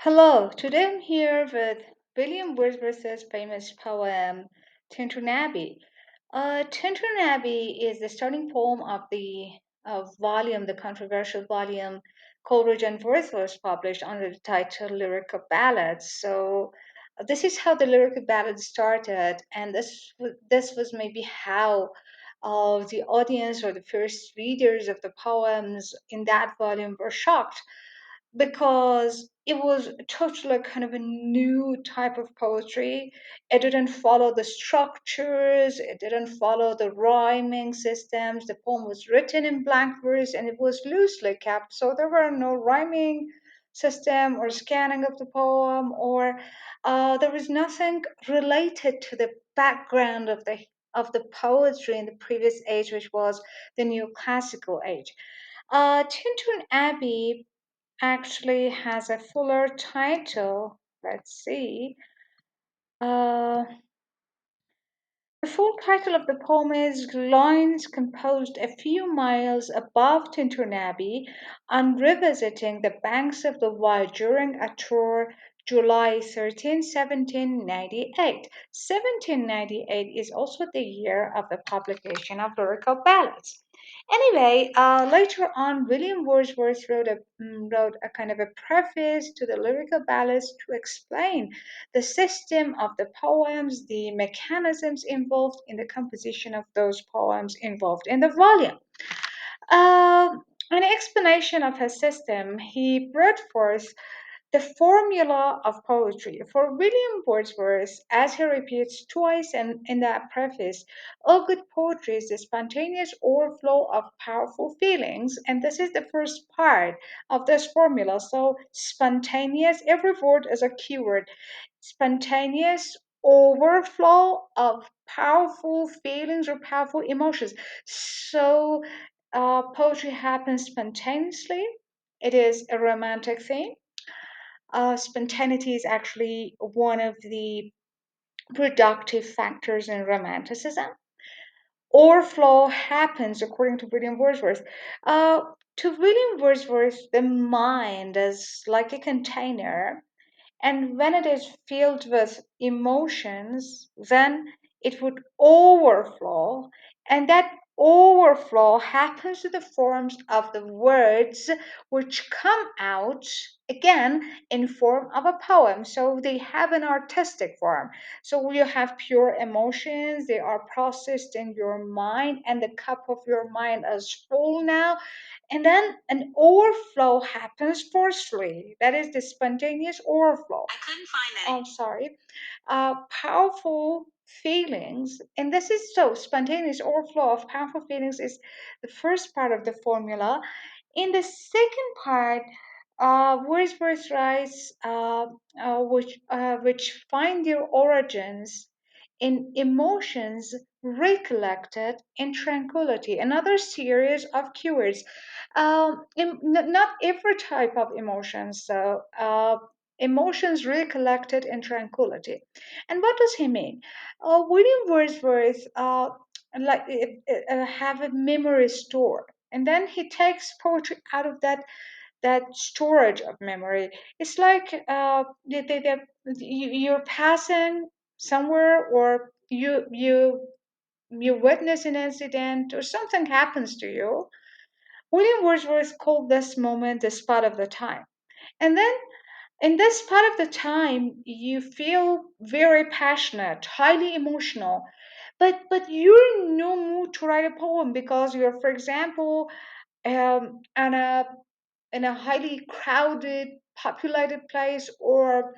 Hello, today I'm here with William Wordsworth's famous poem Tintern Abbey. Tintern Abbey is the starting poem of the controversial volume Coleridge and Wordsworth published under the title Lyrical Ballads. This is how the lyrical ballad started, and this was maybe how the audience or the first readers of the poems in that volume were shocked because it was totally kind of a new type of poetry. It didn't follow the structures, it didn't follow the rhyming systems. The poem was written in blank verse and it was loosely kept, so there were no rhyming system or scanning of the poem, or there was nothing related to the background of the poetry in the previous age, which was the neoclassical age. Tintern Abbey actually has a fuller title. Let's see. Uh, the full title of the poem is Lines Composed a Few Miles Above Tintern Abbey on Revisiting the Banks of the Wye during a tour July 13, 1798. 1798 is also the year of the publication of lyrical ballads. Anyway, later on, William Wordsworth wrote a kind of a preface to the lyrical ballads to explain the system of the poems, the mechanisms involved in the composition of those poems involved in the volume. An explanation of his system, he brought forth the formula of poetry. For William Wordsworth, as he repeats twice in that preface, all good poetry is the spontaneous overflow of powerful feelings, and this is the first part of this formula. So, spontaneous, every word is a keyword. Spontaneous overflow of powerful feelings or powerful emotions. Poetry happens spontaneously. It is a romantic theme. Spontaneity is actually one of the productive factors in romanticism. Overflow happens, according to William Wordsworth. Uh, to William Wordsworth, the mind is like a container, and when it is filled with emotions, then it would overflow. And that overflow happens to the forms of the words which come out again in form of a poem. So they have an artistic form. So you have pure emotions, they are processed in your mind, and the cup of your mind is full now, and then an overflow happens forcefully. That is the spontaneous overflow. I couldn't find that. Oh, sorry. Powerful feelings, and this is so spontaneous overflow of powerful feelings is the first part of the formula. In the second part, Wordsworth writes, which find their origins in emotions recollected in tranquility. Another series of keywords. Not every type of emotions. Emotions recollected in tranquility. And what does he mean? William Wordsworth have a memory store, and then he takes poetry out of that storage of memory. It's like you're passing somewhere, or you witness an incident, or something happens to you. William Wordsworth called this moment the spot of the time. And then in this part of the time, you feel very passionate, highly emotional, but you're in no mood to write a poem because you're, for example, on a highly crowded, populated place, or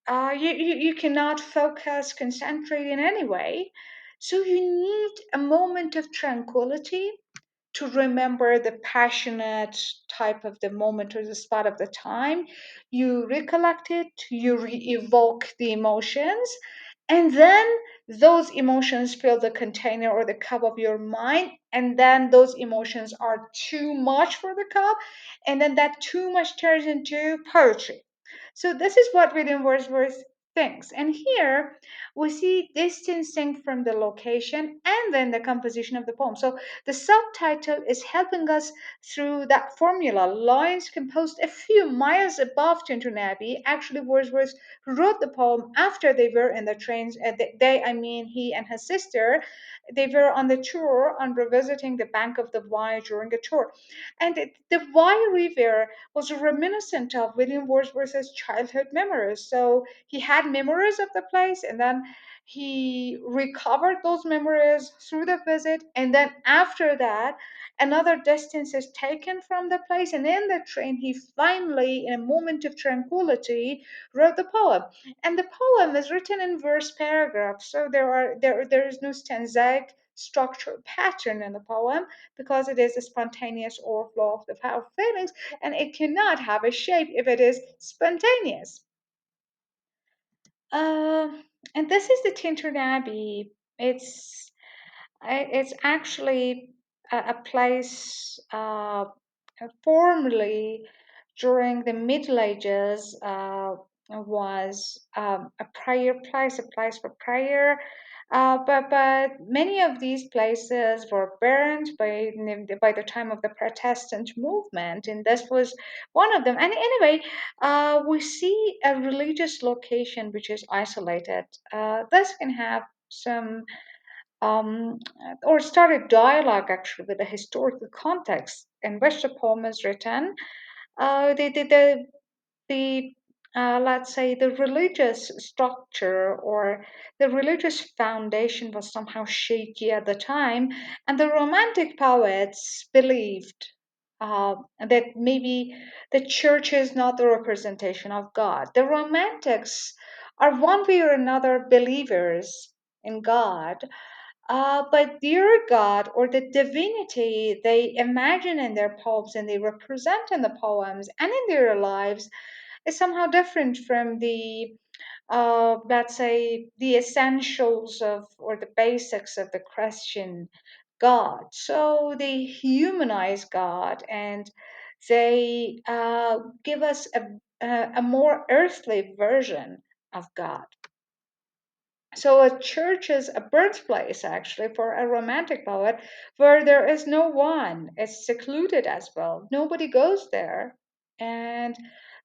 you cannot focus, concentrate in any way. So you need a moment of tranquility to remember the passionate type of the moment or the spot of the time. You recollect it, you re-evoke the emotions, and then those emotions fill the container or the cup of your mind, and then those emotions are too much for the cup, and then that too much turns into poetry. So this is what William Wordsworth things. And here we see distancing from the location and then the composition of the poem. So the subtitle is helping us through that formula. Lines composed a few miles above Tintern Abbey. Actually, Wordsworth wrote the poem after they were in the trains. I mean, he and his sister, they were on the tour on revisiting the bank of the Wye during a tour. And the Wye River was reminiscent of William Wordsworth's childhood memories. So he had memories of the place, and then he recovered those memories through the visit. And then after that, another distance is taken from the place. And in the train, he finally, in a moment of tranquility, wrote the poem. And the poem is written in verse paragraphs. So there is no stanzaic structure pattern in the poem because it is a spontaneous overflow of the power of feelings, and it cannot have a shape if it is spontaneous. Um, and this is the Tintern Abbey. It's it's actually a place formerly during the Middle Ages was a prayer place, a place for prayer. But many of these places were burned by the time of the Protestant movement, and this was one of them. And anyway, we see a religious location which is isolated. This can have some or start a dialogue actually with the historical context in which the poem is written. The let's say the religious structure or the religious foundation was somehow shaky at the time, and the romantic poets believed that maybe the church is not the representation of God. The romantics are one way or another believers in God, but their God or the divinity they imagine in their poems and they represent in the poems and in their lives is somehow different from the, let's say, the essentials of or the basics of the Christian God. So they humanize God and they give us a more earthly version of God. So a church is a birthplace actually for a romantic poet where there is no one. It's secluded as well. Nobody goes there. And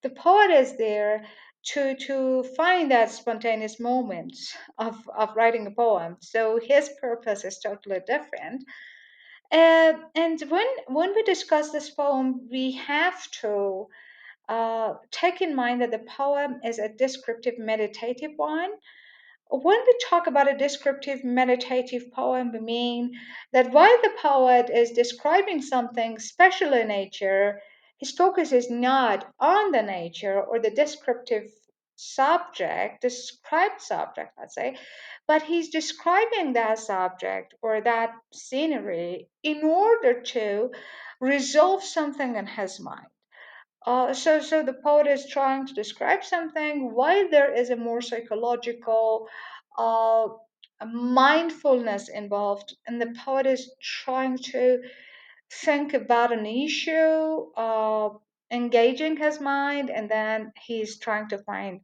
the poet is there to find that spontaneous moment of writing a poem. So his purpose is totally different. And when we discuss this poem, we have to take in mind that the poem is a descriptive meditative one. When we talk about a descriptive meditative poem, we mean that while the poet is describing something special in nature, his focus is not on the nature or the descriptive subject, described subject, let's say, but he's describing that subject or that scenery in order to resolve something in his mind. So the poet is trying to describe something while there is a more psychological uh, mindfulness involved, and the poet is trying to think about an issue, engaging his mind, and then he's trying to find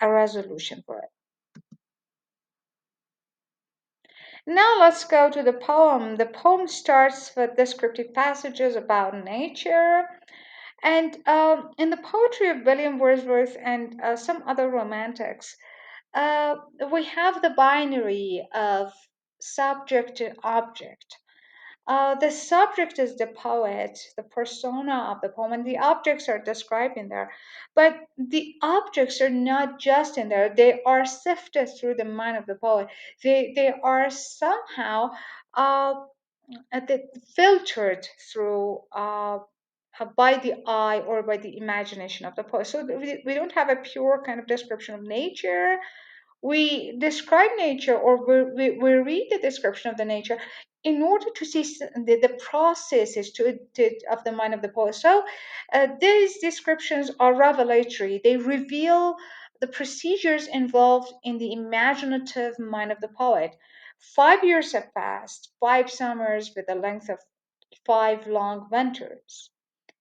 a resolution for it. Now let's go to the poem. The poem starts with descriptive passages about nature. And in the poetry of William Wordsworth and some other romantics, uh, we have the binary of subject to object. The subject is the poet, the persona of the poem, and the objects are described in there. But the objects are not just in there, they are sifted through the mind of the poet. They are somehow uh, filtered through by the eye or by the imagination of the poet. So we don't have a pure kind of description of nature. We describe nature or we read the description of the nature in order to see the processes of the mind of the poet. So these descriptions are revelatory. They reveal the procedures involved in the imaginative mind of the poet. 5 years have passed, 5 summers with the length of 5 long winters.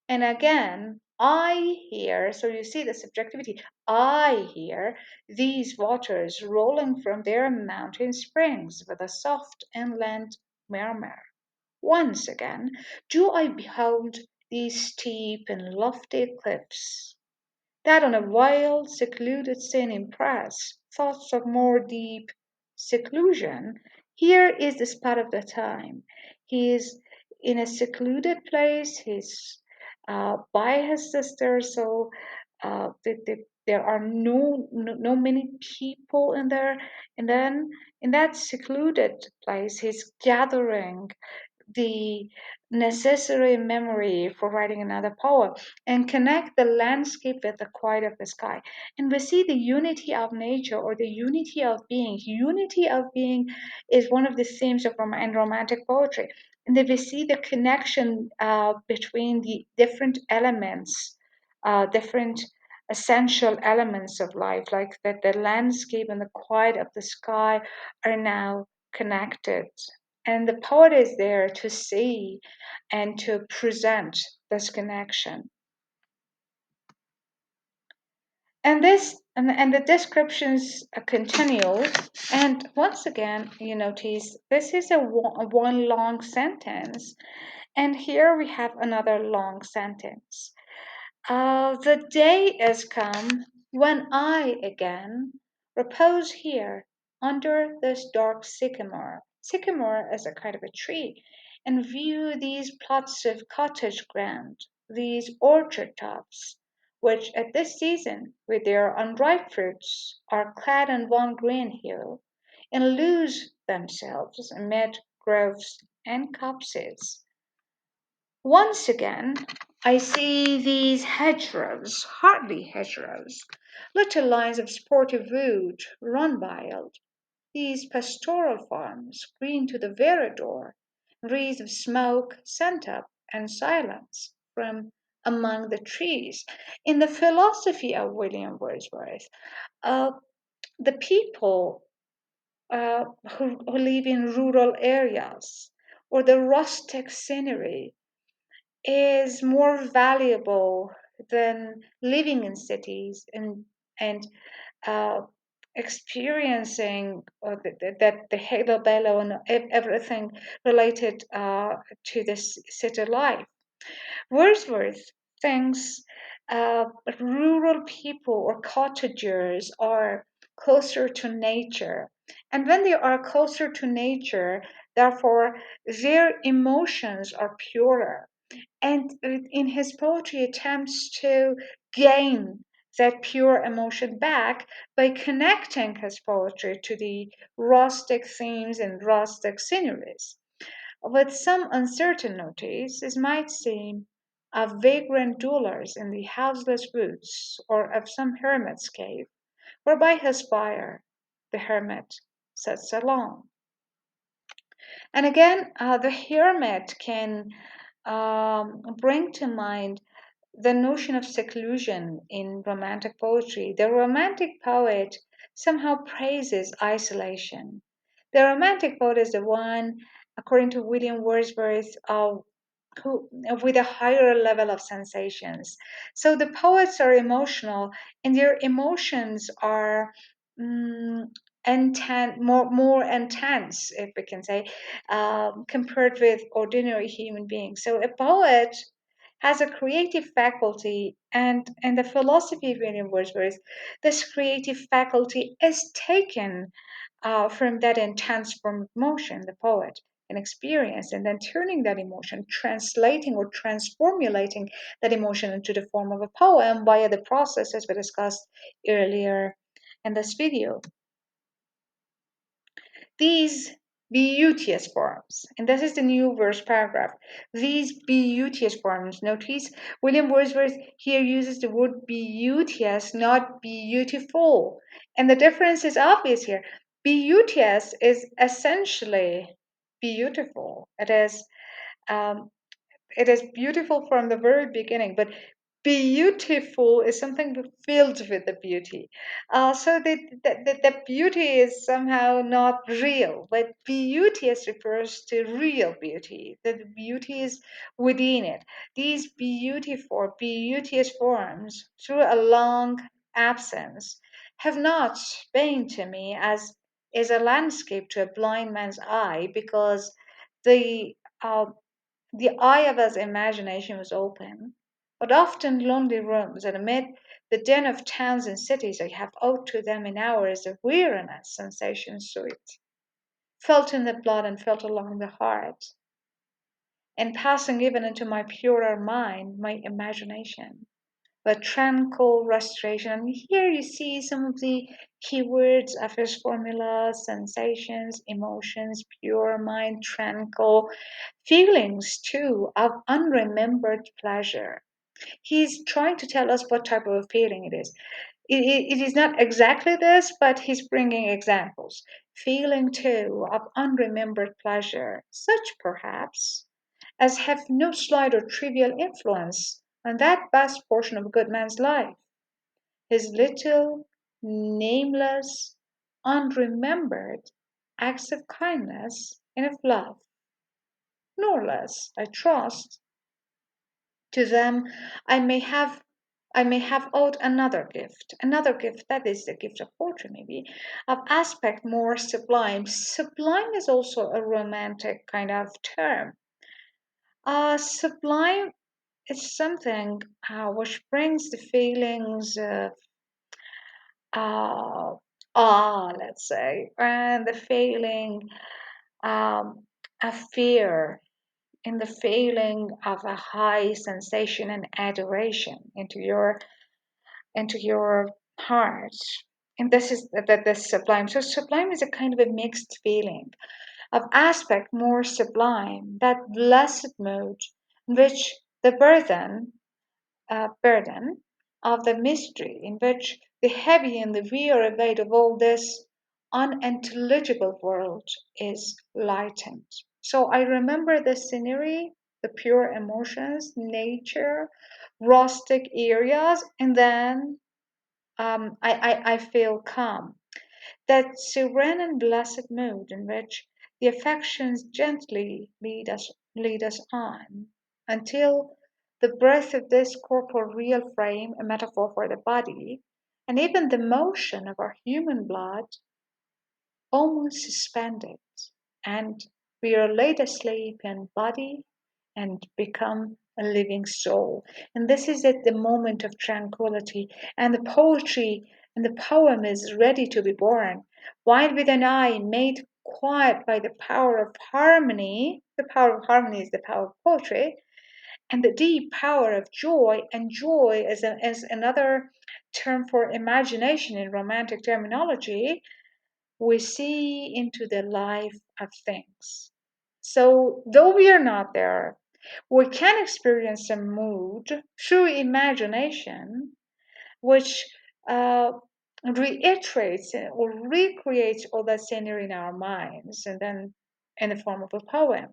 And again, I hear, so you see the subjectivity, I hear these waters rolling from their mountain springs with a soft inland murmur. Once again do I behold these steep and lofty cliffs, that on a wild, secluded scene impress thoughts of more deep seclusion. Here is the spot of the time. He is in a secluded place. He's by his sister, so there are no many people in there. And then in that secluded place, he's gathering the necessary memory for writing another poem and connect the landscape with the quiet of the sky. And we see the unity of nature or the unity of being. Unity of being is one of the themes of in romantic poetry. And then we see the connection between the different elements, different essential elements of life, like that the landscape and the quiet of the sky are now connected. And the poet is there to see and to present this connection. And the descriptions continue. And once again, you notice this is a one long sentence. And here we have another long sentence. The day is come when I again repose here under this dark sycamore. Sycamore is a kind of a tree, and view these plots of cottage ground, these orchard tops, which at this season, with their unripe fruits, are clad on one green hill, and lose themselves amid groves and copses. Once again, I see these hedgerows, hardly hedgerows, little lines of sportive wood run wild, these pastoral farms, green to the very door, wreaths of smoke sent up and silence from among the trees. In the philosophy of William Wordsworth, uh, the people who live in rural areas or the rustic scenery is more valuable than living in cities and experiencing the halo bellow and everything related to this city life. Wordsworth thinks uh, rural people or cottagers are closer to nature. And when they are closer to nature, therefore, their emotions are purer, and in his poetry attempts to gain that pure emotion back by connecting his poetry to the rustic themes and rustic sceneries. With some uncertain notice, it might seem of vagrant dwellers in the houseless woods or of some hermit's cave, where by his fire the hermit sits alone. And again, the hermit can bring to mind the notion of seclusion in romantic poetry. The romantic poet somehow praises isolation. The romantic poet is the one, according to William Wordsworth, who, with a higher level of sensations. So the poets are emotional, and their emotions are mm, more intense, if we can say, compared with ordinary human beings. So a poet has a creative faculty, and the philosophy of William Wordsworth, this creative faculty is taken from that intense form of emotion the poet can experience, and then turning that emotion, translating or transformulating that emotion into the form of a poem via the process as we discussed earlier in this video. These beauteous forms, and this is the new verse paragraph. These beauteous forms. Notice William Wordsworth here uses the word beauteous, not beautiful. And the difference is obvious here. Beauteous is essentially beautiful. Um, it is beautiful from the very beginning, but beautiful is something filled with the beauty. So the beauty is somehow not real, but beauty is refers to real beauty. That the beauty is within it. These beautiful, beauteous forms, through a long absence, have not been to me as is a landscape to a blind man's eye, because the uh, the eye of his imagination was open, but often lonely rooms, and amid the din of towns and cities I have owed to them in hours of weariness sensations sweet, felt in the blood and felt along the heart, and passing even into my purer mind, my imagination. But tranquil restoration. And here you see some of the keywords of his formula: sensations, emotions, pure mind, tranquil, feelings too of unremembered pleasure. He's trying to tell us what type of feeling it is. It is not exactly this, but he's bringing examples. Feeling too of unremembered pleasure, such perhaps as have no slight or trivial influence on that vast portion of a good man's life, his little, nameless, unremembered acts of kindness and of love, nor less, I trust, to them I may have I may have owed another gift, that is the gift of poetry maybe, of aspect more sublime. Sublime is also a romantic kind of term. Sublime is something which brings the feelings of uh, awe, let's say, and the feeling um, of fear, in the feeling of a high sensation and adoration into your heart. And this is the sublime. So sublime is a kind of a mixed feeling of aspect more sublime, that blessed mood in which the burden of the mystery, in which the heavy and the weary weight of all this unintelligible world is lightened. So I remember the scenery, the pure emotions, nature, rustic areas, and then I feel calm. That serene and blessed mood in which the affections gently lead us on, until the breath of this corporeal frame, a metaphor for the body, and even the motion of our human blood, almost suspended, and we are laid asleep in body and become a living soul. And this is at the moment of tranquility, and the poetry and the poem is ready to be born. Wide with an eye made quiet by the power of harmony. The power of harmony is the power of poetry, and the deep power of joy. And joy is another term for imagination in romantic terminology. We see into the life of things. So, though we are not there, we can experience a mood through imagination, which uh, reiterates or recreates all that scenery in our minds, and then in the form of a poem.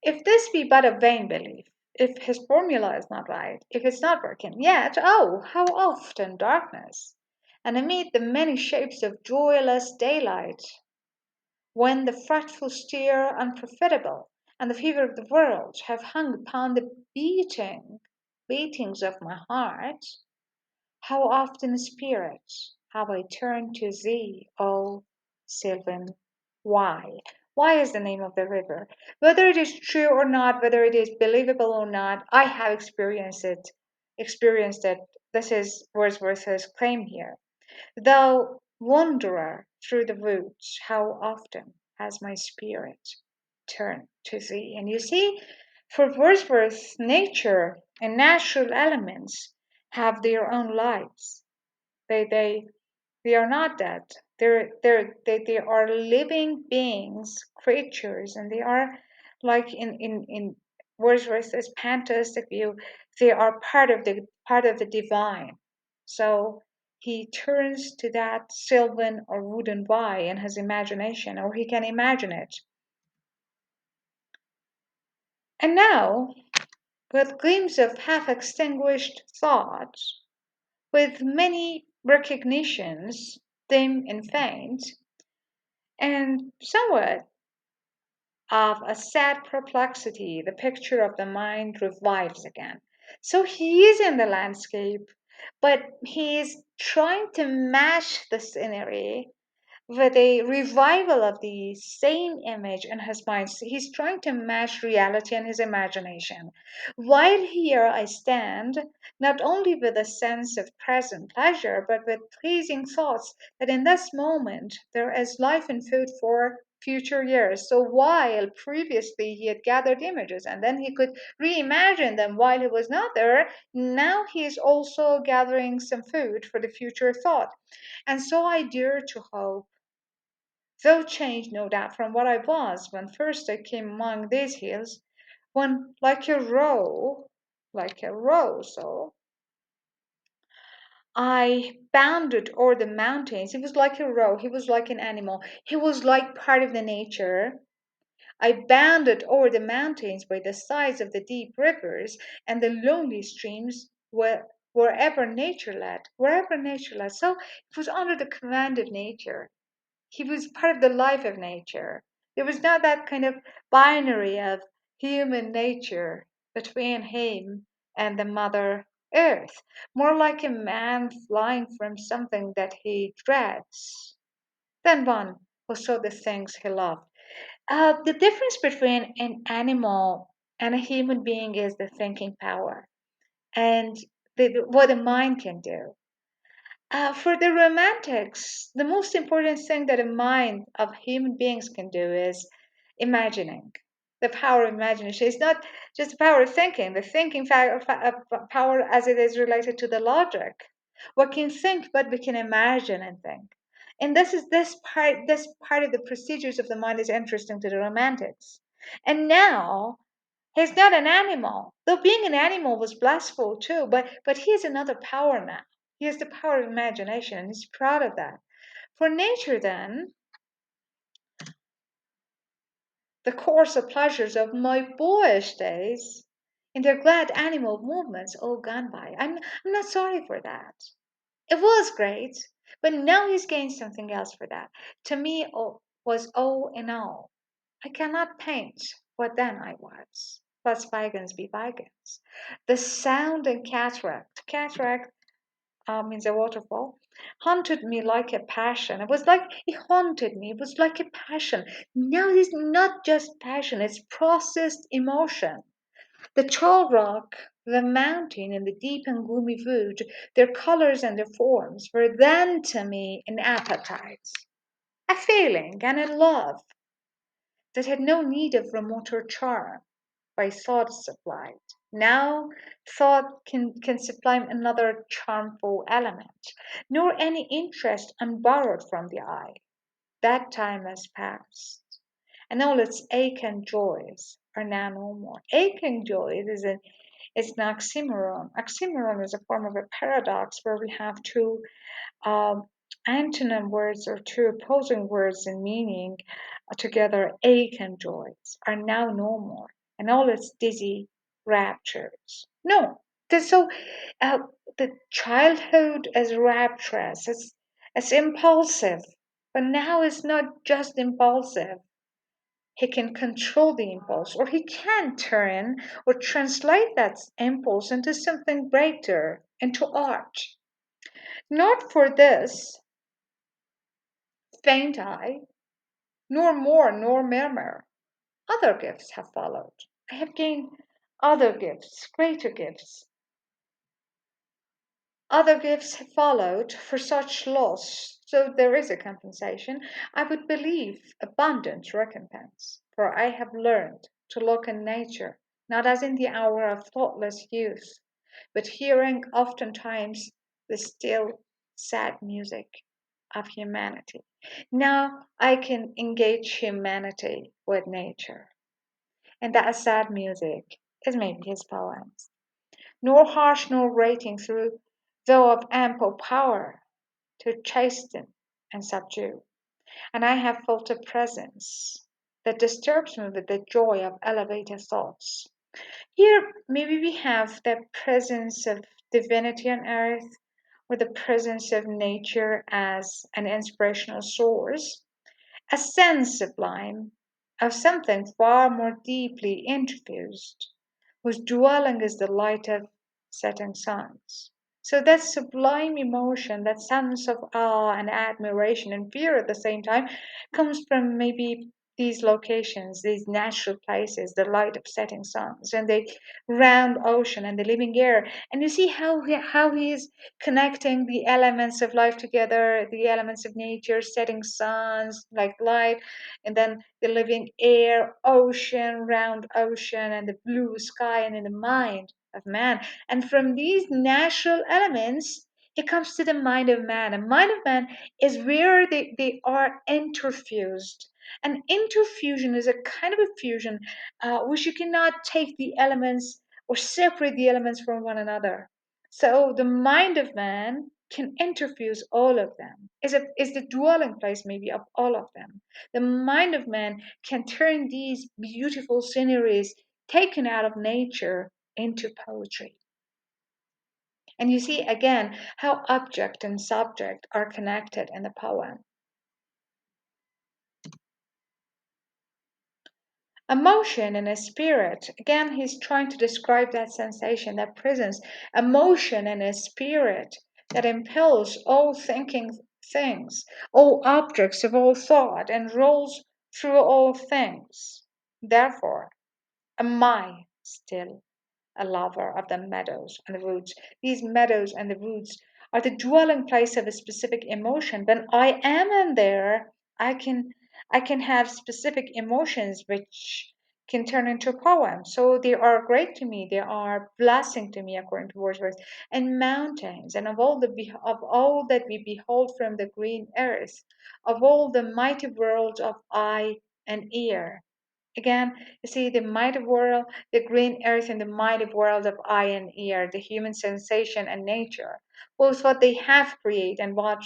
If this be but a vain belief, if his formula is not right, if it's not working, yet, oh, how oft in darkness, and amid the many shapes of joyless daylight, when the fretful steer unprofitable, and the fever of the world have hung upon the beatings of my heart, how often in spirit have I turned to thee, O Sylvan? Why? Why is the name of the river? Whether it is true or not, whether it is believable or not, I have experienced it. Experienced it. This is Wordsworth's claim here. Thou wanderer through the woods, how often has my spirit turned to thee? And you see, for Wordsworth, nature and natural elements have their own lives. They are not dead. They are living beings, creatures, and they are like in Wordsworth's pantheistic view, they are part of the divine. So he turns to that sylvan or wooden why in his imagination, or he can imagine it. And now, with gleams of half extinguished thoughts, with many recognitions, dim and faint, and somewhat of a sad perplexity, the picture of the mind revives again. So he is in the landscape, but he is trying to match the scenery with a revival of the same image in his mind. So he's trying to match reality and his imagination. While here I stand, not only with a sense of present pleasure, but with pleasing thoughts that in this moment there is life and food for future years. So while previously he had gathered images and then he could reimagine them while he was not there, now he is also gathering some food for the future thought. And so I dare to hope, though changed no doubt from what I was when first I came among these hills, when like a roe, so I bounded o'er the mountains. He was like a roe, he was like an animal, he was like part of the nature. I bounded o'er the mountains by the sides of the deep rivers and the lonely streams wherever nature led. So it was under the command of nature. He was part of the life of nature. There was not that kind of binary of human nature between him and the Mother Earth, more like a man flying from something that he dreads than one who saw the things he loved. The difference between an animal and a human being is the thinking power and what a mind can do. For the romantics, the most important thing that a mind of human beings can do is imagining. The power of imagination is not just the power of thinking, the thinking power as it is related to the logic. We can think, but we can imagine and think. And this part of the procedures of the mind is interesting to the romantics. And now he's not an animal, though being an animal was blissful too, but he has another power now. He has the power of imagination, and he's proud of that. For nature, then, the coarser pleasures of my boyish days, in their glad animal movements, all gone by. I'm not sorry for that. It was great, but now he's gained something else for that. To me, all was all in all. I cannot paint what then I was. Let's bygones be bygones. The sound and cataract means a waterfall, haunted me like a passion. It was like it haunted me. It was like a passion. Now it is not just passion, it's processed emotion. The tall rock, the mountain, and the deep and gloomy wood, their colors and their forms were then to me an appetite, a feeling, and a love that had no need of remoter charm by thought supplied. Now thought can supply another charmful element, nor any interest unborrowed from the eye. That time has passed, and all its ache and joys are now no more. Aching joys is an oxymoron. Oxymoron is a form of a paradox where we have two um, antonym words or two opposing words in meaning together. Ache and joys are now no more, and all its dizzy raptures. No, so uh, the childhood is rapturous, it's impulsive, but now it's not just impulsive. He can control the impulse, or he can turn or translate that impulse into something greater, into art. Not for this faint I, nor more, nor murmur. Other gifts have followed. I have gained other gifts, greater gifts. Other gifts have followed for such loss, so there is a compensation. I would believe abundant recompense, for I have learned to look in nature, not as in the hour of thoughtless youth, but hearing oftentimes the still, sad music of humanity. Now I can engage humanity with nature, and that sad music is maybe his poems. Nor harsh nor rating through, though of ample power to chasten and subdue. And I have felt a presence that disturbs me with the joy of elevated thoughts. Here, maybe we have the presence of divinity on earth, or the presence of nature as an inspirational source, a sense sublime of something far more deeply introduced, whose dwelling is the light of setting suns. So that sublime emotion, that sense of awe and admiration and fear at the same time, comes from maybe these locations, these natural places, the light of setting suns and the round ocean and the living air. And you see how he is connecting the elements of life together, the elements of nature, setting suns like light, and then the living air, ocean, round ocean, and the blue sky, and in the mind of man. And from these natural elements, it comes to the mind of man. And mind of man is where they are interfused. And interfusion is a kind of a fusion which you cannot take the elements or separate the elements from one another. So the mind of man can interfuse all of them, is the dwelling place maybe of all of them. The mind of man can turn these beautiful sceneries taken out of nature into poetry. And you see again how object and subject are connected in the poem. Emotion and a spirit. Again, he's trying to describe that sensation, that presence. Emotion and a spirit that impels all thinking things, all objects of all thought, and rolls through all things. Therefore, am I still a lover of the meadows and the woods. These meadows and the woods are the dwelling place of a specific emotion. When I am in there, I can I can have specific emotions which can turn into a poem. So they are great to me. They are blessing to me, according to Wordsworth. And mountains, and of all that we behold from the green earth, of all the mighty worlds of eye and ear. Again, you see the mighty world, the green earth, and the mighty world of eye and ear, the human sensation and nature, both what they have create and what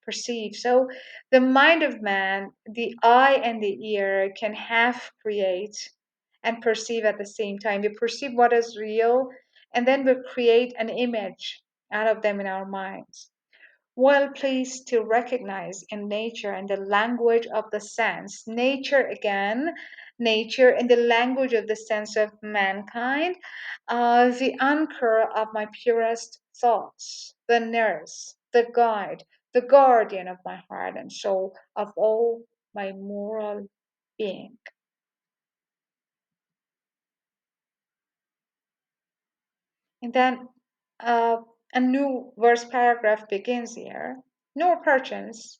perceive. So the mind of man, the eye and the ear can have create and perceive at the same time. We perceive what is real, and then we create an image out of them in our minds. Well pleased to recognize in nature and the language of the sense, nature again, nature in the language of the sense of mankind, the anchor of my purest thoughts, the nurse, the guide, the guardian of my heart and soul, of all my moral being. And then uh, a new verse paragraph begins here. Nor perchance,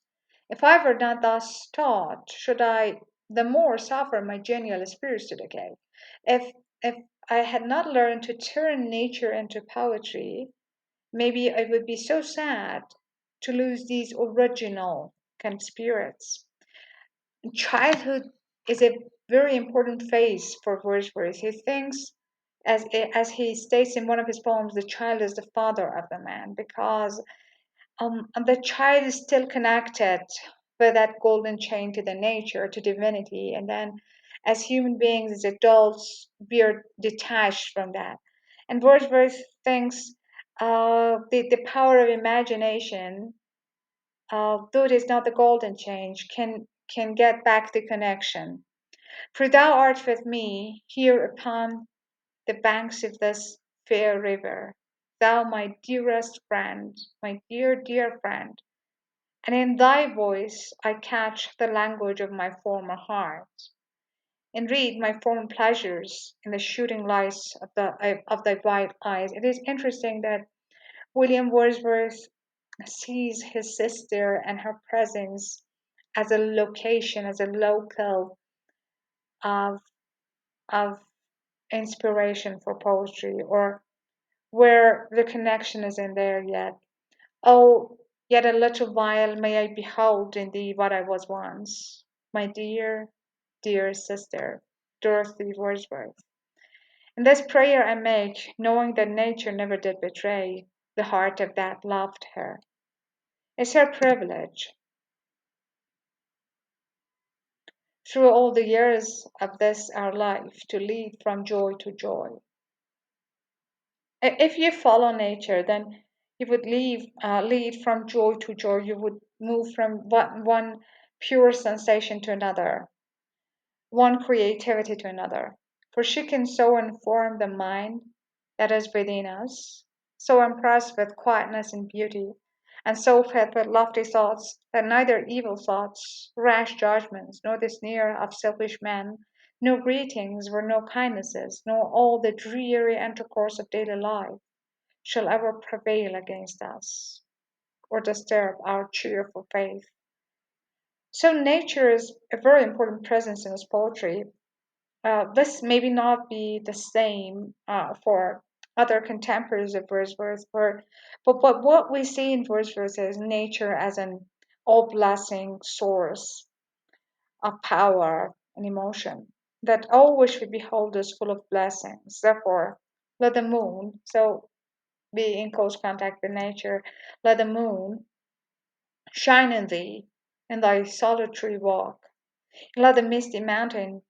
if I were not thus taught, should I the more suffer my genial spirits to decay. If I had not learned to turn nature into poetry, maybe I would be so sad to lose these original kind of spirits. Childhood is a very important phase for Wordsworth. He thinks, as he states in one of his poems, the child is the father of the man because the child is still connected with that golden chain to the nature, to divinity, and then as human beings, as adults, we are detached from that. And Wordsworth thinks the power of imagination, though it is not the golden chain, can get back the connection. For thou art with me here upon the banks of this fair river, thou my dearest friend, my dear, dear friend, and in thy voice I catch the language of my former heart, and read my former pleasures in the shooting lights of thy bright eyes. It is interesting that William Wordsworth sees his sister and her presence as a location, as a local of of inspiration for poetry, or where the connection is in there yet. Oh, yet a little while may I behold in thee what I was once, my dear, dear sister, Dorothy Wordsworth. And this prayer I make, knowing that nature never did betray the heart of that loved her. It's her privilege. through all the years of this our life to lead from joy to joy. If you follow nature, then you would lead from joy to joy. You would move from one pure sensation to another, one creativity to another. For she can so inform the mind that is within us, so impressed with quietness and beauty, and so fed with lofty thoughts that neither evil thoughts, rash judgments, nor the sneer of selfish men, no greetings or no kindnesses, nor all the dreary intercourse of daily life shall ever prevail against us, or disturb our cheerful faith. So nature is a very important presence in his poetry. This maybe not be the same for other contemporaries of Wordsworth, but what we see in Wordsworth is nature as an all-blessing source of power and emotion, that all which we behold is full of blessings. Therefore, let the moon, so be in close contact with nature, let the moon shine in thee in thy solitary walk. Let the misty mountain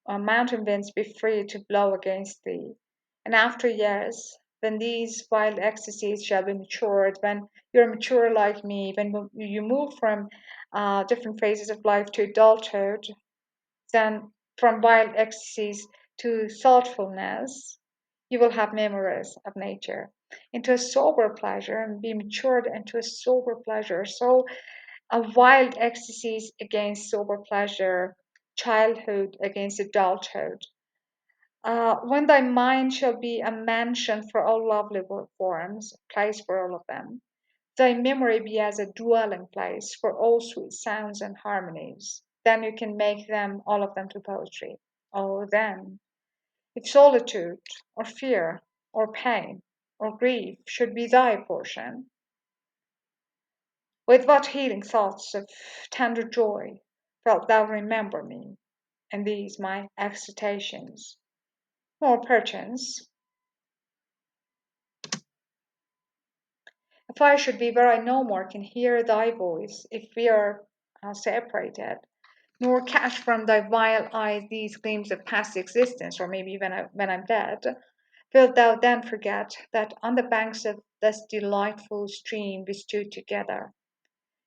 winds be free to blow against thee. And after years, when these wild ecstasies shall be matured, when you're mature like me, when you move from different phases of life to adulthood, then from wild ecstasies to thoughtfulness, you will have memories of nature into a sober pleasure and be matured into a sober pleasure. So, a wild ecstasies against sober pleasure, childhood against adulthood. When thy mind shall be a mansion for all lovely forms, a place for all of them, thy memory be as a dwelling place for all sweet sounds and harmonies, then you can make them, all of them, to poetry. Oh, then, if solitude, or fear, or pain, or grief should be thy portion, with what healing thoughts of tender joy wilt thou remember me, and these my excitations? Or perchance, if I should be where I no more can hear thy voice, if we are separated, nor catch from thy vile eyes these gleams of past existence, or maybe when I'm dead, wilt thou then forget that on the banks of this delightful stream we stood together,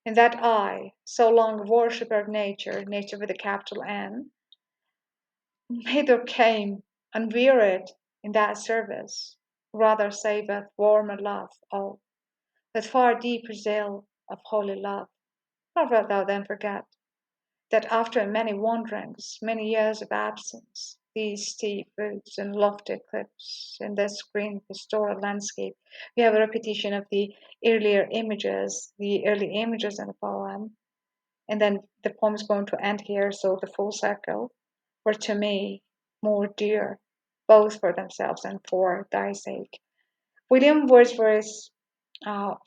and that I, so long a worshipper of nature, nature with a capital N, hither came unwearied in that service, rather saveth warmer love, oh, with far deeper zeal of holy love. Nor wilt thou then forget that after many wanderings, many years of absence, these steep woods and lofty cliffs, in this green pastoral landscape, we have a repetition of the early images in the poem, and then the poem is going to end here, so the full circle were to me more dear, both for themselves and for thy sake. William Wordsworth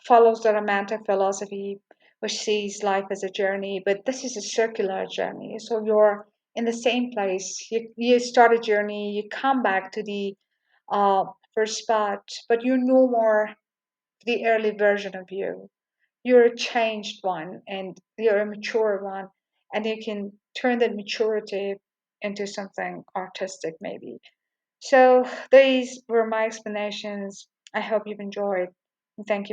follows the romantic philosophy, which sees life as a journey, but this is a circular journey. So you're in the same place. You start a journey, you come back to the uh, first spot, but you're no more the early version of you. You're a changed one and you're a mature one, and you can turn that maturity into something artistic, maybe. So these were my explanations. I hope you've enjoyed. Thank you.